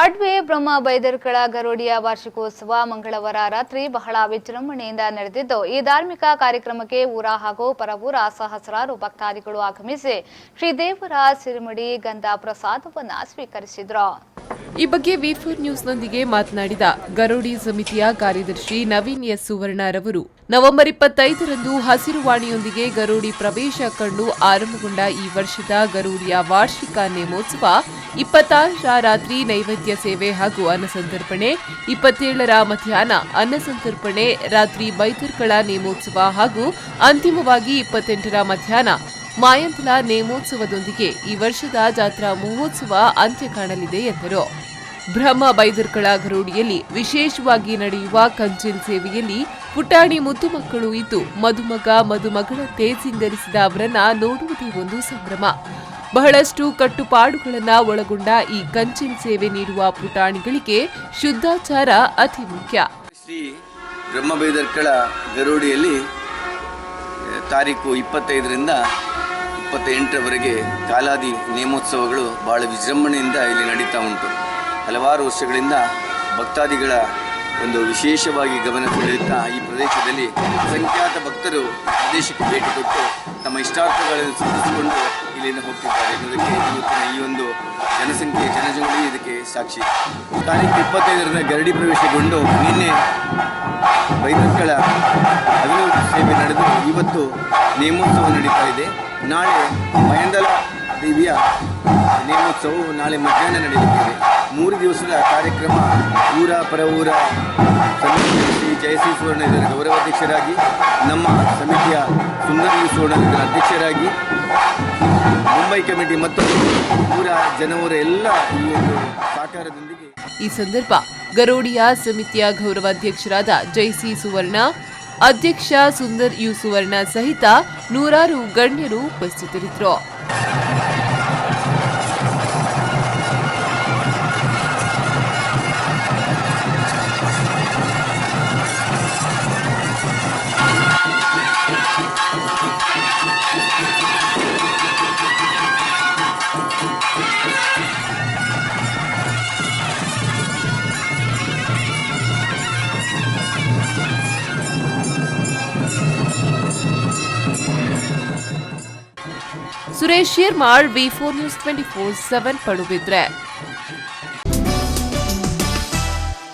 ಅಡ್ವೆ ಬ್ರಹ್ಮ ಬೈದರ್ಕಳ ಗರೋಡಿಯ ವಾರ್ಷಿಕೋತ್ಸವ ಮಂಗಳವಾರ ರಾತ್ರಿ ಬಹಳ ವಿಜೃಂಭಣೆಯಿಂದ ನಡೆದಿದ್ದು, ಈ ಧಾರ್ಮಿಕ ಕಾರ್ಯಕ್ರಮಕ್ಕೆ ಊರ ಹಾಗೂ ಪರವೂರ ಸಹಸ್ರಾರು ಭಕ್ತಾದಿಗಳು ಆಗಮಿಸಿ ಶ್ರೀದೇವರ ಸಿರಿಮಡಿ ಗಂಧ ಪ್ರಸಾದವನ್ನು ಸ್ವೀಕರಿಸಿದರು. ಈ ಬಗ್ಗೆ ವಿ4 ನ್ಯೂಸ್ನೊಂದಿಗೆ ಮಾತನಾಡಿದ ಗರೋಡಿ ಸಮಿತಿಯ ಕಾರ್ಯದರ್ಶಿ ನವೀನ್ ಎಸ್ ಸುವರ್ಣರವರು, ನವೆಂಬರ್ 25ರಂದು ಹಸಿರುವಾಣಿಯೊಂದಿಗೆ ಗರೋಡಿ ಪ್ರವೇಶ ಕಂಡು ಆರಂಭಗೊಂಡ ಈ ವರ್ಷದ ಗರೋಡಿಯ ವಾರ್ಷಿಕ ನೇಮೋತ್ಸವ 26ರ ರಾತ್ರಿ ನೈವೇದ್ಯ ಸೇವೆ ಹಾಗೂ ಅನ್ನಸಂತರ್ಪಣೆ, 27ರ ಮಧ್ಯಾಹ್ನ ಅನ್ನಸಂತರ್ಪಣೆ, ರಾತ್ರಿ ಬೈದರ್ಕಳ ನೇಮೋತ್ಸವ ಹಾಗೂ ಅಂತಿಮವಾಗಿ 28ರ ಮಧ್ಯಾಹ್ನ ಮಾಯಂತಲ ನೇಮೋತ್ಸವದೊಂದಿಗೆ ಈ ವರ್ಷದ ಜಾತ್ರಾ ಮಹೋತ್ಸವ ಅಂತ್ಯ ಕಾಣಲಿದೆ ಎಂದರು. ಬ್ರಹ್ಮ ಬೈದರ್ಕಳ ಗರೋಡಿಯಲ್ಲಿ ವಿಶೇಷವಾಗಿ ನಡೆಯುವ ಕಂಚಿಲ್ ಸೇವೆಯಲ್ಲಿ ಪುಟಾಣಿ ಮುದ್ದು ಮಕ್ಕಳು ಇದ್ದು ಮದುಮಗ ಮದುಮಗಳಂತೆ ಸಿಂಗರಿಸಿದ ಅವರನ್ನ ನೋಡುವುದೇ ಒಂದು ಸಂಭ್ರಮ. ಬಹಳಷ್ಟು ಕಟ್ಟುಪಾಡುಗಳನ್ನು ಒಳಗೊಂಡ ಈ ಕಂಚಿಲ್ ಸೇವೆ ನೀಡುವ ಪುಟಾಣಿಗಳಿಗೆ ಶುದ್ಧಾಚಾರ ಅತಿ ಮುಖ್ಯ. ಶ್ರೀ ಬ್ರಹ್ಮ ಬೈದರ್ಕಳ ಗರೋಡಿಯಲ್ಲಿ ತಾರೀಕು 25ರಿಂದ 28ರವರೆಗೆ ಕಾಲಾದಿ ನೇಮೋತ್ಸವಗಳು ಬಹಳ ವಿಜೃಂಭಣೆಯಿಂದ ಇಲ್ಲಿ ನಡೀತಾ ಉಂಟು. ಹಲವಾರು ವರ್ಷಗಳಿಂದ ಭಕ್ತಾದಿಗಳ ಒಂದು ವಿಶೇಷವಾಗಿ ಗಮನ ಸೆಳೆಯುತ್ತಾ ಈ ಪ್ರದೇಶದಲ್ಲಿ ಅಸಂಖ್ಯಾತ ಭಕ್ತರು ಪ್ರದೇಶಕ್ಕೆ ಭೇಟಿ ಕೊಟ್ಟು ತಮ್ಮ ಇಷ್ಟಾರ್ಥಗಳನ್ನು ಸಿದ್ಧಿಸಿಕೊಂಡು ಇಲ್ಲಿಂದ ಹೋಗ್ತಿದ್ದಾರೆ ಎನ್ನುವುದಕ್ಕೆ ಇವತ್ತಿನ ಈ ಒಂದು ಜನಜಂಗುಳಿ ಇದಕ್ಕೆ ಸಾಕ್ಷಿ. ತಾರೀಕು 25ರಿಂದ ಗರಡಿ ಪ್ರವೇಶಗೊಂಡು ನಿನ್ನೆ ಬೈದರ್ಕಳ ಅಭಿನವ ಸೇವೆ ನಡೆದು ಇವತ್ತು ನೇಮೋತ್ಸವ ನಡೀತಾ ಇದೆ. ನಾಳೆ ಮಯಂದಲ ದೇವಿಯ ನೇಮೋತ್ಸವವು ನಾಳೆ ಮಧ್ಯಾಹ್ನ ನಡೆಯುತ್ತಿದೆ. 3 ದಿವಸದ ಕಾರ್ಯಕ್ರಮ ಊರ ಪರವೂರ ಸಮಿತಿಯ ಶ್ರೀ ಜಯಶ್ರೀ ಸುವರ್ಣ ಇದರ ಗೌರವಾಧ್ಯಕ್ಷರಾಗಿ, ನಮ್ಮ ಸಮಿತಿಯ ಸುಂದರಿ ಸುವರ್ಣ ಇದರ ಅಧ್ಯಕ್ಷರಾಗಿ, ಮುಂಬೈ ಕಮಿಟಿ ಮತ್ತು ಊರ ಜನವರ ಎಲ್ಲ ಈ ಒಂದು ಸಹಕಾರದೊಂದಿಗೆ ಈ ಸಂದರ್ಭ ಗರೋಡಿಯ ಸಮಿತಿಯ ಗೌರವಾಧ್ಯಕ್ಷರಾದ ಜಯಶ್ರೀ ಸುವರ್ಣ, ಅಧ್ಯಕ್ಷ ಸುಂದರ್ ಯು ಸುವರ್ಣ ಸಹಿತ ನೂರಾರು ಗಣ್ಯರು ಉಪಸ್ಥಿತರಿದ್ದರು. ಸುರೇಶ್ ಶಿರ್ಮಾಳ್, ವಿ4 ನ್ಯೂಸ್ 24/7 ಪಡುಬಿದ್ರೆ.